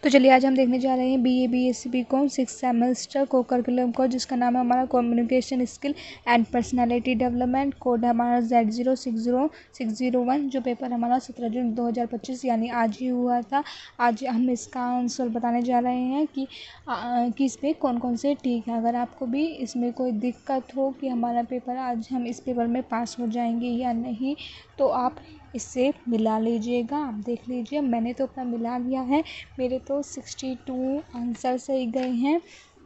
तो चलिए आज हम देखने जा रहे हैं BA BSc BCom 6 सेमेस्टर को करिकुलम कोर्स, जिसका नाम है हमारा communication skill and personality development. Code है हमारा Z060601। जो पेपर हमारा 17 जून 2025 यानी आज ही हुआ था। आज हम इसका आंसर बताने जा रहे हैं कि इसमें कौन कौन से ठीक है। अगर आपको भी इसमें कोई दिक्कत हो कि हमारा पेपर आज हम इस पेपर में पास हो जाएंगे या नहीं, तो आप इससे मिला लीजिएगा। आप देख लीजिए, मैंने तो अपना मिला लिया है। मेरे तो 62 आंसर सही गए हैं,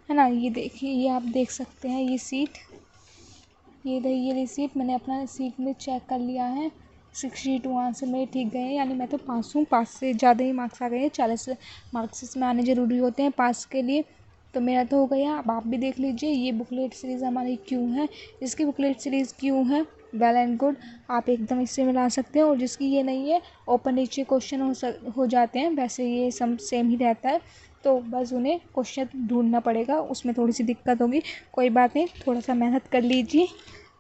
है ना। ये देखिए, ये आप देख सकते हैं, ये सीट, ये रही ये रिसीट। मैंने अपना सीट में चेक कर लिया है। 62 आंसर मेरे ठीक गए हैं, यानी मैं तो पास हूँ। पास से ज़्यादा ही मार्क्स आ गए हैं। 40 मार्क्स इसमें आने ज़रूरी होते हैं पास के लिए। तो मेरा तो हो गया। अब आप भी देख लीजिए। ये बुकलेट सीरीज़ हमारी क्यों है, इसकी बुकलेट सीरीज़ क्यों है, वेल एंड गुड। आप एकदम इससे मिला सकते हैं। और जिसकी ये नहीं है, ओपन नीचे क्वेश्चन हो जाते हैं, वैसे ये सब सेम ही रहता है। तो बस उन्हें क्वेश्चन ढूंढना पड़ेगा, उसमें थोड़ी सी दिक्कत होगी। कोई बात नहीं, थोड़ा सा मेहनत कर लीजिए।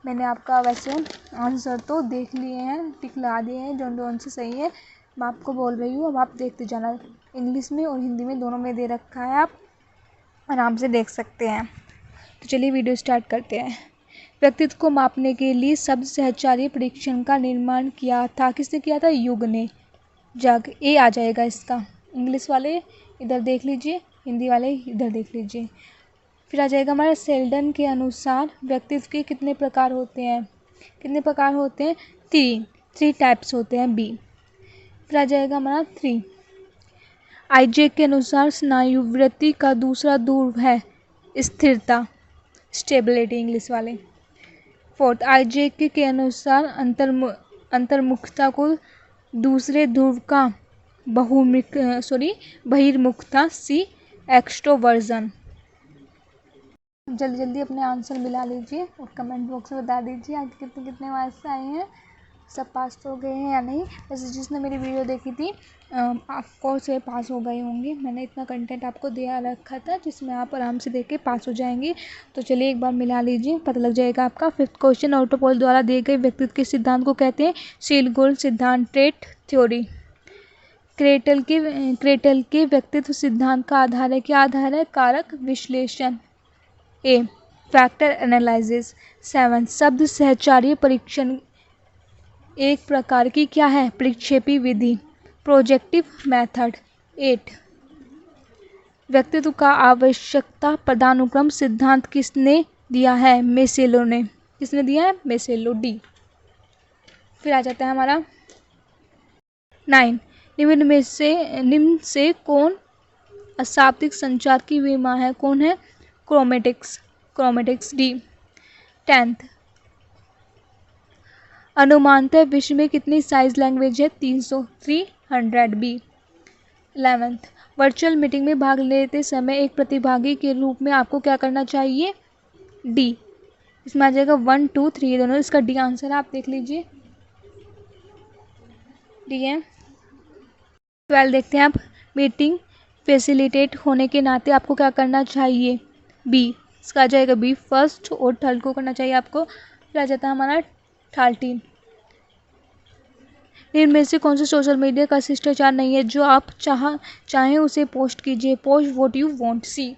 मैंने आपका वैसे आंसर तो देख लिए हैं, टिक लगा दिए हैं, जो से सही है। मैं आपको बोल रही हूँ, अब आप देखते जाना। इंग्लिश में और हिंदी में दोनों में दे रखा है, आप आराम से देख सकते हैं। तो चलिए वीडियो स्टार्ट करते हैं। व्यक्तित्व को मापने के लिए शब्द सहचार्य परीक्षण का निर्माण किया था। किसने किया था? युग ने। जग ए आ जाएगा इसका। इंग्लिश वाले इधर देख लीजिए, हिंदी वाले इधर देख लीजिए। फिर आ जाएगा हमारा सेल्डन के अनुसार व्यक्तित्व के कितने प्रकार होते हैं? कितने प्रकार होते हैं? 3 टाइप्स होते हैं। बी। फिर आ जाएगा हमारा 3। आईजेक के अनुसार स्नायुवृत्ति का दूसरा ध्रुव है स्थिरता, स्टेबिलिटी, इंग्लिश वाले। 4, आईजेक के अनुसार अंतर्मुखता को दूसरे ध्रुव का बहिर्मुखता, सी, एक्सट्रोवर्जन। जल्दी जल्दी अपने आंसर मिला लीजिए और कमेंट बॉक्स में बता दीजिए आज कितने कितने मार्क्स आए हैं। सब पास तो हो गए हैं या नहीं। वैसे जिसने मेरी वीडियो देखी थी, आपको से पास हो गए होंगे। मैंने इतना कंटेंट आपको दिया रखा था जिसमें आप आराम से देख के पास हो जाएंगे। तो चलिए एक बार मिला लीजिए, पता लग जाएगा आपका। 5th क्वेश्चन, ऑटोपोल द्वारा दिए गए व्यक्तित्व के सिद्धांत को कहते हैं शील गुण सिद्धांत, ट्रेट थ्योरी। क्रेटल के व्यक्तित्व सिद्धांत का आधार है, क्या आधार है? कारक विश्लेषण, ए, फैक्टर एनालिसिस। 7, शब्द सहचार्य परीक्षण एक प्रकार की क्या है? प्रक्षेपी विधि, प्रोजेक्टिव मेथड। 8, व्यक्तित्व का आवश्यकता पदानुक्रम सिद्धांत किसने दिया है? मेसेलो ने। किसने दिया है? मेसेलो, डी। फिर आ जाता है हमारा 9, निम्न से कौन अशाब्दिक संचार की विमा है? कौन है? Chromatics, D. 10th, अनुमानतः विश्व में कितनी साइज लैंग्वेज है? 300 बी। 11th, वर्चुअल मीटिंग में भाग लेते समय एक प्रतिभागी के रूप में आपको क्या करना चाहिए? डी। इसमें आ जाएगा 1, 2, 3 दोनों। इसका डी आंसर आप देख लीजिए, डी है। 12 देखते हैं आप। मीटिंग फैसिलिटेट होने के नाते आपको क्या करना चाहिए? बी। इसका आ जाएगा बी। फर्स्ट और थर्ड को करना चाहिए आपको। फिर आ जाता है हमारा 13, इनमें से कौन सा सोशल मीडिया का शिष्टाचार नहीं है? जो आप चाहें उसे पोस्ट कीजिए। पोस्ट व्हाट यू वांट, सी।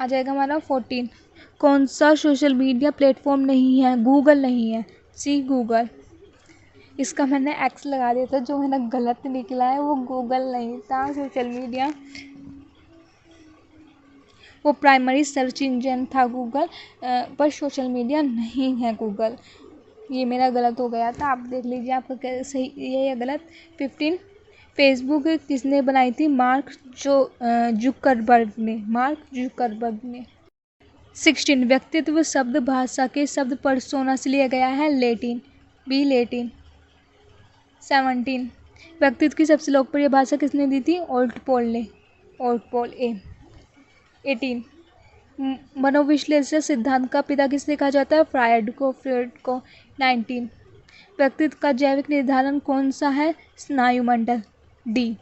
आ जाएगा हमारा 14, कौन सा सोशल मीडिया प्लेटफॉर्म नहीं है? गूगल नहीं है, सी, गूगल। इसका मैंने एक्स लगा दिया था, जो मेरा गलत निकला है, वो गूगल नहीं था। सोशल मीडिया वो प्राइमरी सर्च इंजन था गूगल, पर सोशल मीडिया नहीं है गूगल। ये मेरा गलत हो गया था, आप देख लीजिए आपका क्या सही ये या गलत। 15, फेसबुक किसने बनाई थी? मार्क जुकरबर्ग ने। 16, व्यक्तित्व शब्द भाषा के शब्द पर्सोना से लिया गया है, लैटिन, बी, लैटिन। 17, व्यक्तित्व की सबसे लोकप्रिय भाषा किसने दी थी? ओल्टपोल ने, ओल्टपोल, ए। 18, मनोविश्लेषण सिद्धांत का पिता किसने कहा जाता है? फ्रायड को। 19, व्यक्तित्व का जैविक निर्धारण कौन सा है? स्नायुमंडल, डी।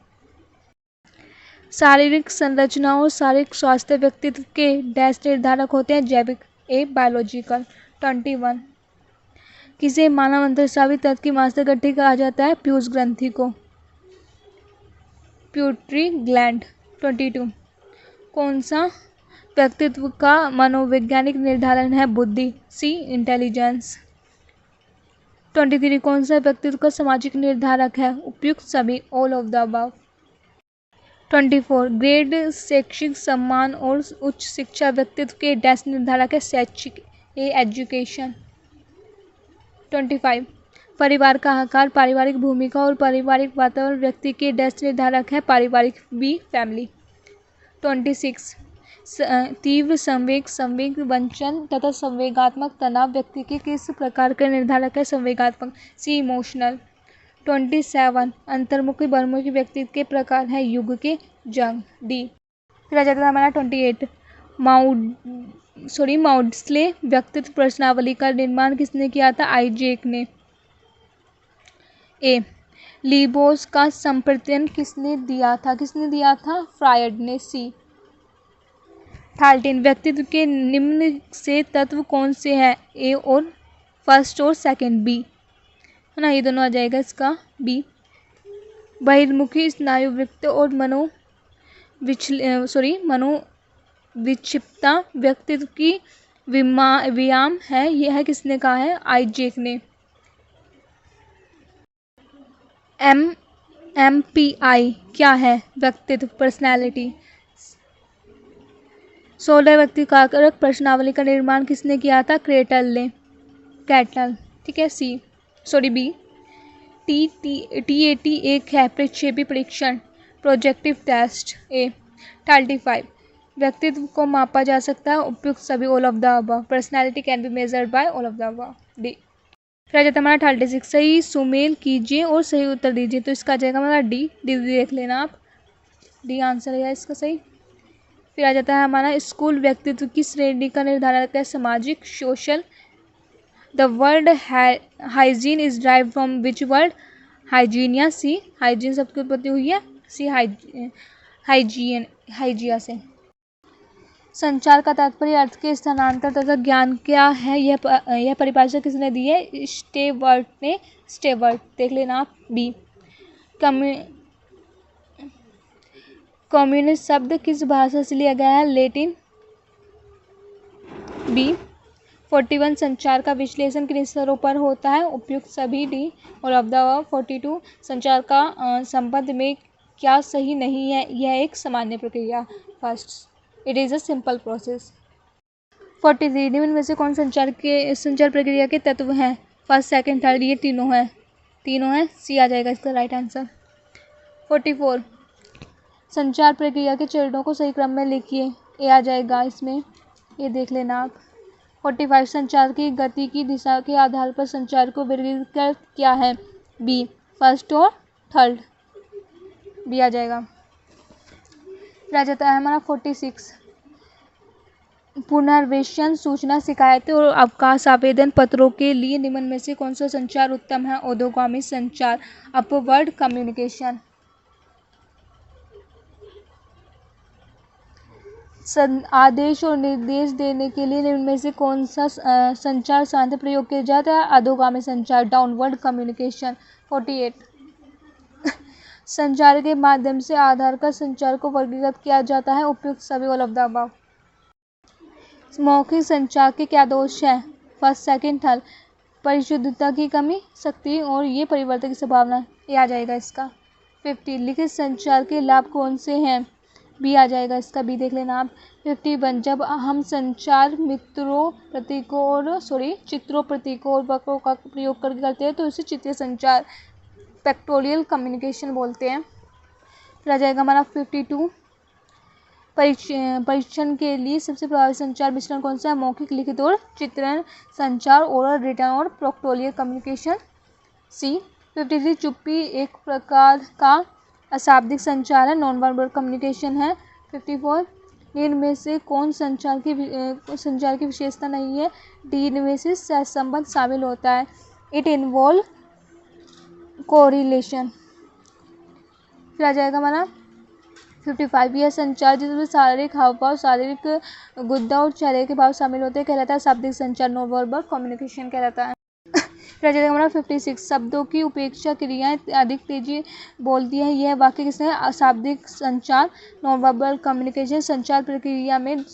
शारीरिक संरचना और शारीरिक स्वास्थ्य व्यक्तित्व के डैश निर्धारक होते हैं, जैविक, ए, बायोलॉजिकल। 21, किसे मानव अंतःस्रावी तंत्र की मास्टर ग्रंथि कहा जाता है? पीयूष ग्रंथि को। प्यूटरी ग्लैंड। 22 कौन सा व्यक्तित्व का मनोवैज्ञानिक निर्धारण है? बुद्धि। सी इंटेलिजेंस। 23 कौन सा व्यक्तित्व का सामाजिक निर्धारक है? उपयुक्त सभी, all of the above. 24 grade शैक्षिक सम्मान और उच्च शिक्षा व्यक्तित्व के डैश निर्धारक है? शैक्षिक। ए एजुकेशन। 25 परिवार का आकार, पारिवारिक भूमिका और पारिवारिक वातावरण व्यक्ति के डैश निर्धारक है? पारिवारिक। B family. 26 तीव्र संवेग, संवेग वंचन तथा संवेगात्मक तनाव व्यक्ति के किस प्रकार के निर्धारक है? संवेगात्मक। सी इमोशनल। 27 अंतर्मुखी बहिर्मुखी व्यक्तित्व के प्रकार है? युग के, जंग। डी। फिर आ जाता है हमारा 28 माउडस्ले व्यक्तित्व प्रश्नावली का निर्माण किसने किया था? आइजैक ने। ए लीबोस का संप्रत्यन किसने दिया था? फ्रायड ने। सी 13 व्यक्तित्व के निम्न से तत्व कौन से हैं? ए और फर्स्ट और सेकंड। बी है ना, ये दोनों आ जाएगा इसका बी। बहिर्मुखी स्नायुवृत्त और मनोविक्षिप्तता व्यक्तित्व की व्यायाम है, यह किसने कहा है? आइजैक ने। MPI क्या है? व्यक्तित्व, पर्सनैलिटी। 16 व्यक्तिकारक प्रश्नावली का निर्माण किसने किया था? कैटल। ठीक है। बी। TAT एक है प्रक्षेपी परीक्षण, प्रोजेक्टिव टेस्ट। ए 35 व्यक्तित्व को मापा जा सकता है? उपयुक्त सभी, all of the above. Personality can be measured by, all of the above. D. फिर आ जाता है हमारा 36 सही सुमेल कीजिए और सही उत्तर दीजिए, तो इसका आ जाएगा हमारा डी। देख लेना आप, डी आंसर है इसका सही। फिर आ जाता है हमारा स्कूल व्यक्तित्व की श्रेणी का निर्धारण करता है? सामाजिक, social. The word hygiene is drive from which word? Hygienia. सी हाइजीन शब्द की उत्पत्ति हुई है? सी हाइजिया से। संचार का तात्पर्य, अर्थ के स्थानांतर तथा ज्ञान क्या है, यह परिभाषा किसने दी है? स्टेवर्ट ने। देख लेना आप। बी। कम्युनिस्ट शब्द किस भाषा से लिया गया है? लैटिन। बी। 41 संचार का विश्लेषण किन स्तरों पर होता है? उपयुक्त सभी, डी। और ऑफ द अबव। 42 संचार का संबंध में क्या सही नहीं है? यह एक सामान्य प्रक्रिया, first, it is a simple process. 43 निम्न में से कौन संचार प्रक्रिया के तत्व हैं? फर्स्ट, सेकंड, थर्ड, ये तीनों हैं। सी आ जाएगा इसका राइट आंसर। 44 संचार प्रक्रिया के चरणों को सही क्रम में लिखिए, ए आ जाएगा इसमें, ये देख लेना आप। 45 संचार की गति की दिशा के आधार पर संचार को वर्गीकृत किया है? बी फर्स्ट और थर्ड, बी आ जाएगा। फिर आ जाता है हमारा 46 पुनर्वेशन सूचना शिकायतें और अवकाश आवेदन पत्रों के लिए निम्न में से कौन सा संचार उत्तम है? ऊर्ध्वगामी संचार, अपवर्ड कम्युनिकेशन। आदेश और निर्देश देने के लिए निम्न में से कौन सा संचार साधन प्रयोग किया जाता है? अधोगामी संचार, डाउनवर्ड कम्युनिकेशन। 48 संचार के माध्यम से आधार का संचार को वर्गीकृत किया जाता है? उपयुक्त सभी, ऑल ऑफ द अबव। मौखिक संचार के क्या दोष है? First, second, third. परिशुद्धता की कमी, शक्ति और ये परिवर्तन की संभावना, ये आ जाएगा इसका। 50 लिखित संचार के लाभ कौन से हैं? बी आ जाएगा इसका, बी देख लेना आप। 51 जब हम संचार चित्रों, प्रतीकों और वक्रों का प्रयोग करके करते हैं तो इसे चित्रीय संचार, पिक्टोरियल कम्युनिकेशन बोलते हैं। फिर आ जाएगा हमारा 52 परीक्षण के लिए सबसे प्रभावी संचार मिश्रण कौन सा है? मौखिक, लिखित और चित्रण संचार, ओरल, रिटर्न और पिक्टोरियल कम्युनिकेशन। सी 53 चुप्पी एक प्रकार का अशाब्दिक संचार है, नॉन वर्बल कम्युनिकेशन है। 54 इनमें से कौन संचार की विशेषता नहीं है? डी इनमें से सहसंबंध शामिल होता है, इट इन्वॉल्व कोरिलेशन। फिर आ जाएगा हमारा 55 यह संचार जिसमें शारीरिक हावभाव, शारीरिक गुद्दा और चेहरे के भाव शामिल होते हैं कहलाता है शाब्दिक संचार, नॉन वर्बल कम्युनिकेशन कहलाता है। फिर आ जाएगा हमारा 56 शब्दों की उपेक्षा क्रियाएं अधिक तेजी बोलती है। यह वाक्य किसने है? अशाब्दिक संचार, नॉन वर्बल कम्युनिकेशन। संचार प्रक्रिया में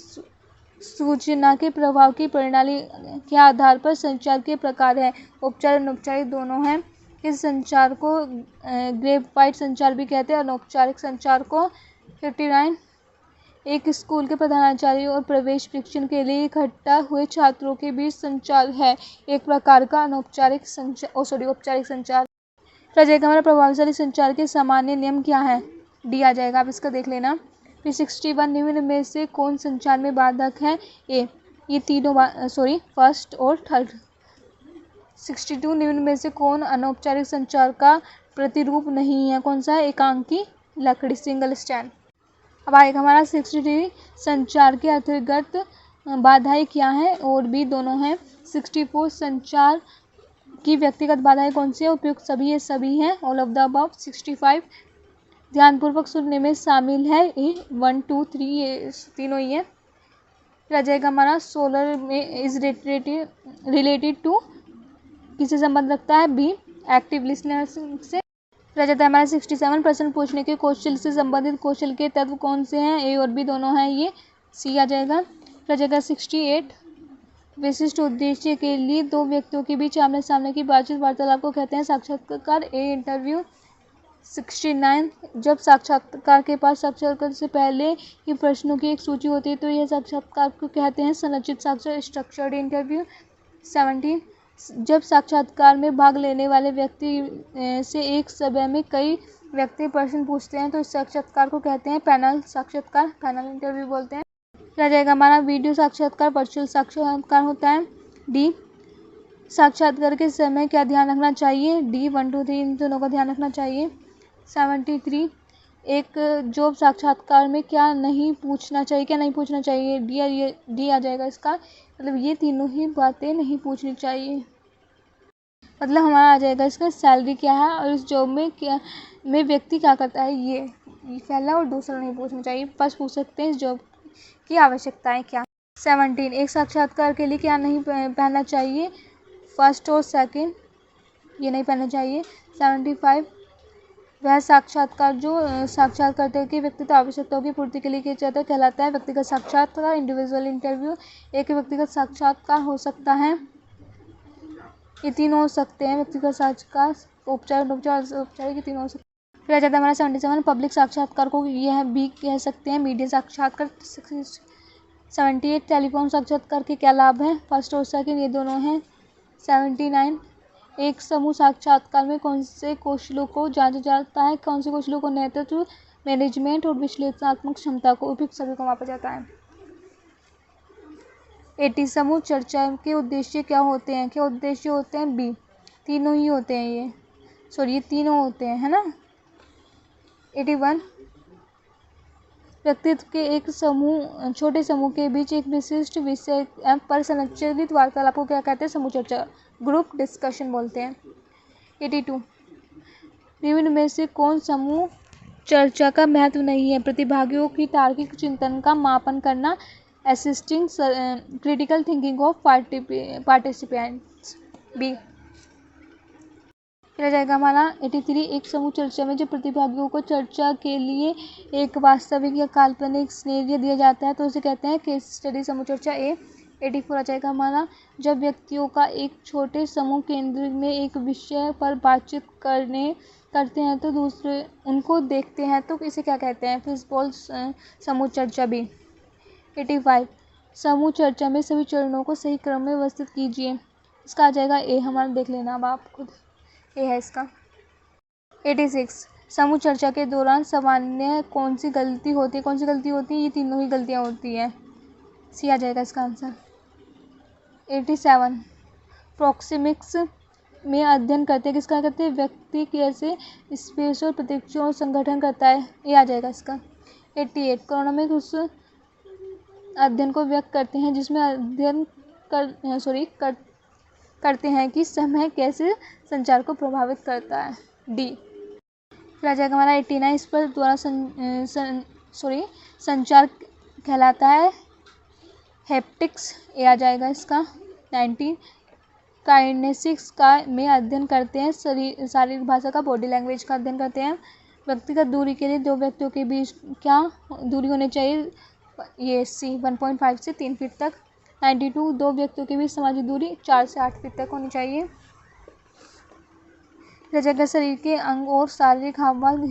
सूचना के प्रभाव की प्रणाली के आधार पर संचार के प्रकार है, औपचारिक अनौपचारिक दोनों हैं। इस संचार को ग्रेफाइट संचार भी कहते हैं। अनौपचारिक संचार को 59 एक स्कूल के प्रधानाचार्य और प्रवेश परीक्षण के लिए इकट्ठा हुए छात्रों के बीच संचार है, एक प्रकार का अनौपचारिक संचार औपचारिक संचार। प्रजेगा हमारा प्रभावशाली संचार के सामान्य नियम क्या है? डी आ जाएगा, आप इसका देख लेना। फिर 61 निम्न में से कौन संचार में बाधक है? ए, ये तीनों फर्स्ट और थर्ड। 62 निम्न में से कौन अनौपचारिक संचार का प्रतिरूप नहीं है? कौन सा है? एकांकी लकड़ी, सिंगल स्टैंड। अब आएगा हमारा 63 संचार के अंतर्गत बाधाएं क्या है? और भी दोनों हैं। 64 संचार की व्यक्तिगत बाधाएं कौन सी है? उपयुक्त सभी, ये सभी हैं, ऑल ऑफ द अबव। 65 ध्यानपूर्वक सुनने में शामिल है, ए 1 2 3 ये तीनों ही है। फिर आ जाएगा हमारा 16 में इज रिलेटेड टू, किससे संबंध रखता है? बी, एक्टिव लिसनर से। फिर जाता है हमारा 67 प्रश्न पूछने के कौशल से संबंधित कौशल के तत्व कौन से हैं? ए और बी दोनों हैं, ये सी आ जाएगा। फिर जाएगा 68 विशिष्ट उद्देश्य के लिए दो व्यक्तियों के बीच आमने सामने की बातचीत वार्तालाप को कहते हैं साक्षात्कार, ए इंटरव्यू। 69 जब साक्षात्कार के पास साक्षात्कार से पहले ही प्रश्नों की एक सूची होती है तो यह साक्षात्कार को कहते हैं संरचित साक्षात्कार, स्ट्रक्चर्ड इंटरव्यू। 70 जब साक्षात्कार में भाग लेने वाले व्यक्ति से एक समय में कई व्यक्ति प्रश्न पूछते हैं तो इस साक्षात्कार को कहते हैं पैनल साक्षात्कार, पैनल इंटरव्यू बोलते हैं। रह जाएगा हमारा वीडियो साक्षात्कार, वर्चुअल साक्षात्कार होता है। डी, साक्षात्कार के समय क्या ध्यान रखना चाहिए? डी 1 2 3 इन दोनों का ध्यान रखना चाहिए। 73 एक जॉब साक्षात्कार में क्या नहीं पूछना चाहिए, क्या नहीं पूछना चाहिए? डी आ जाएगा इसका, मतलब ये तीनों ही बातें नहीं पूछनी चाहिए। मतलब हमारा आ जाएगा इसका सैलरी क्या है और इस जॉब में क्या में व्यक्ति क्या करता है, ये पहला और दूसरा नहीं पूछना चाहिए, बस पूछ सकते हैं इस जॉब की आवश्यकताएं क्या। 17 एक साक्षात्कार के लिए क्या नहीं पहनना चाहिए? फर्स्ट और सेकंड, ये नहीं पहनना चाहिए। 75 वह साक्षात्कार जो साक्षात्कारकर्ता की व्यक्तिगत आवश्यकताओं की पूर्ति के लिए किया जाता है कहलाता है व्यक्तिगत साक्षात्कार, इंडिविजुअल इंटरव्यू। एक व्यक्तिगत साक्षात्कार हो सकता है, ये तीनों हो सकते हैं, व्यक्तिगत साक्षात्कार, औपचारिक, ये तीनों हो सकते हैं। फिर आ जाता है हमारा 77 पब्लिक साक्षात्कार को यह भी कह सकते हैं मीडिया साक्षात्कार। 78 टेलीफोन साक्षात्कार के क्या लाभ हैं? फर्स्ट और सेकंड, ये दोनों हैं। 79 एक समूह साक्षात्कार में कौन से कौशलों को जांचा जाता है? कौन से कौशलों को? नेतृत्व, मैनेजमेंट और विश्लेषणात्मक क्षमता को, उपयुक्त सभी को मापा जाता है। 80 समूह चर्चा के उद्देश्य क्या होते हैं? क्या उद्देश्य होते हैं? बी, तीनों ही होते हैं, ये तीनों होते हैं, है ना। 81 व्यक्तित्व के एक समूह, छोटे समूह के बीच एक विशिष्ट विषय पर संरचित वार्तालाप को क्या कहते हैं? समूह चर्चा, ग्रुप डिस्कशन बोलते हैं। 82 निम्न में से कौन समूह चर्चा का महत्व नहीं है? प्रतिभागियों की तार्किक चिंतन का मापन करना, assisting critical thinking of participants. B रह जाएगा हमारा 83 एक समूह चर्चा में जब प्रतिभागियों को चर्चा के लिए एक वास्तविक या काल्पनिक सिनेरियो दिया जाता है तो उसे कहते हैं केस स्टडी, समूह चर्चा। 84 आ जाएगा हमारा जब व्यक्तियों का एक छोटे समूह केंद्र में एक विषय पर बातचीत करते हैं तो दूसरे उनको देखते हैं तो इसे क्या कहते हैं? फिशबॉल समूह चर्चा। भी 85 समूह चर्चा में सभी चरणों को सही क्रम में व्यवस्थित कीजिए, इसका आ जाएगा ए, हमारा देख लेना अब आप खुद, ए है इसका। 86 समूह चर्चा के दौरान सामान्य कौन सी गलती होती है? कौन सी गलती होती है? ये तीनों ही गलतियाँ होती हैं, सी आ जाएगा इसका आंसर। 87 प्रोक्सिमिक्स में अध्ययन करते हैं, किसका करते हैं? व्यक्ति कैसे स्पेस और प्रतीक्षाओं और संगठन करता है, ये आ जाएगा इसका। 88 क्रोनोमिक उस अध्ययन को व्यक्त करते हैं जिसमें अध्ययन करते हैं कि समय कैसे संचार को प्रभावित करता है। डी फिर आ जाएगा हमारा 89 इस पर द्वारा संचार कहलाता है हैप्टिक्स, ए आ जाएगा इसका। 90 काइनेसिक्स का में अध्ययन करते हैं, शारीरिक भाषा का, बॉडी लैंग्वेज का अध्ययन करते हैं। व्यक्तिगत दूरी के लिए 2 व्यक्तियों के बीच क्या दूरी होनी चाहिए, ये 1.5 से 3 फीट तक। 92 2 व्यक्तियों के बीच सामाजिक दूरी 4 से 8 फीट तक होनी चाहिए। रचना शरीर के अंग और शारीरिक हाव भाव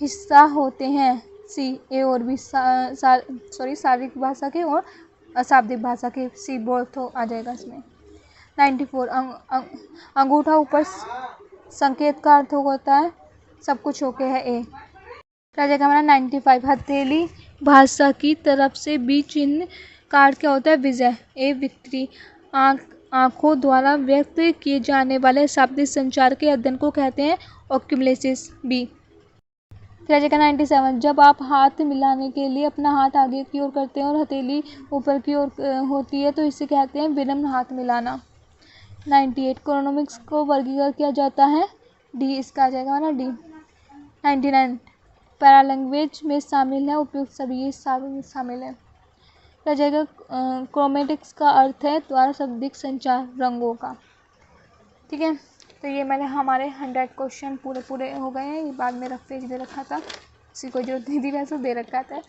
हिस्सा होते हैं, सी ए और बी, शारीरिक भाषा के और अशाब्दिक भाषा के, सी बोथ आ जाएगा इसमें। 94 अंगूठा ऊपर संकेत का अर्थ होता है सब कुछ ओके है, ए। राजा का हमारा 95 हथेली भाषा की तरफ से बी चिन्ह का अर्थ क्या होता है, विजय, ए विक्ट्री। आंखों द्वारा व्यक्त किए जाने वाले शाब्दिक संचार के अध्ययन को कहते हैं ओक्यूलेसिस, बी। राजा का 97 जब आप हाथ मिलाने के लिए अपना हाथ आगे की ओर करते हैं और हथेली ऊपर की ओर होती है तो इसे कहते हैं विनम्र हाथ मिलाना। 98 क्रोनोमिक्स को वर्गीकृत किया जाता है, डी, इसका आ जाएगा ना, डी। 99 पैरालैंग्वेज में शामिल है उपयुक्त सभी, ये शामिल है। क्या जाएगा, क्रोमेटिक्स का अर्थ है द्वारा शब्दिक संचार, रंगों का। ठीक है, तो ये मैंने हमारे 100 क्वेश्चन पूरे हो गए हैं। ये बाद में रफ पेज दे रखा था, किसी को जरूरत नहीं थी, वैसे दे रखा था,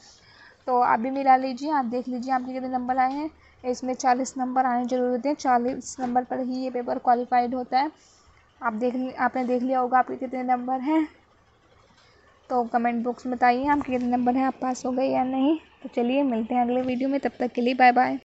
तो आप भी मिला लीजिए, आप देख लीजिए आपके कितने नंबर आए हैं। इसमें 40 नंबर आने जरूर होते हैं, 40 नंबर पर ही ये पेपर क्वालिफाइड होता है। आपने देख लिया होगा आपके कितने नंबर हैं, तो कमेंट बॉक्स में बताइए आपके कितने नंबर हैं, आप पास हो गए या नहीं। तो चलिए मिलते हैं अगले वीडियो में, तब तक के लिए बाय बाय।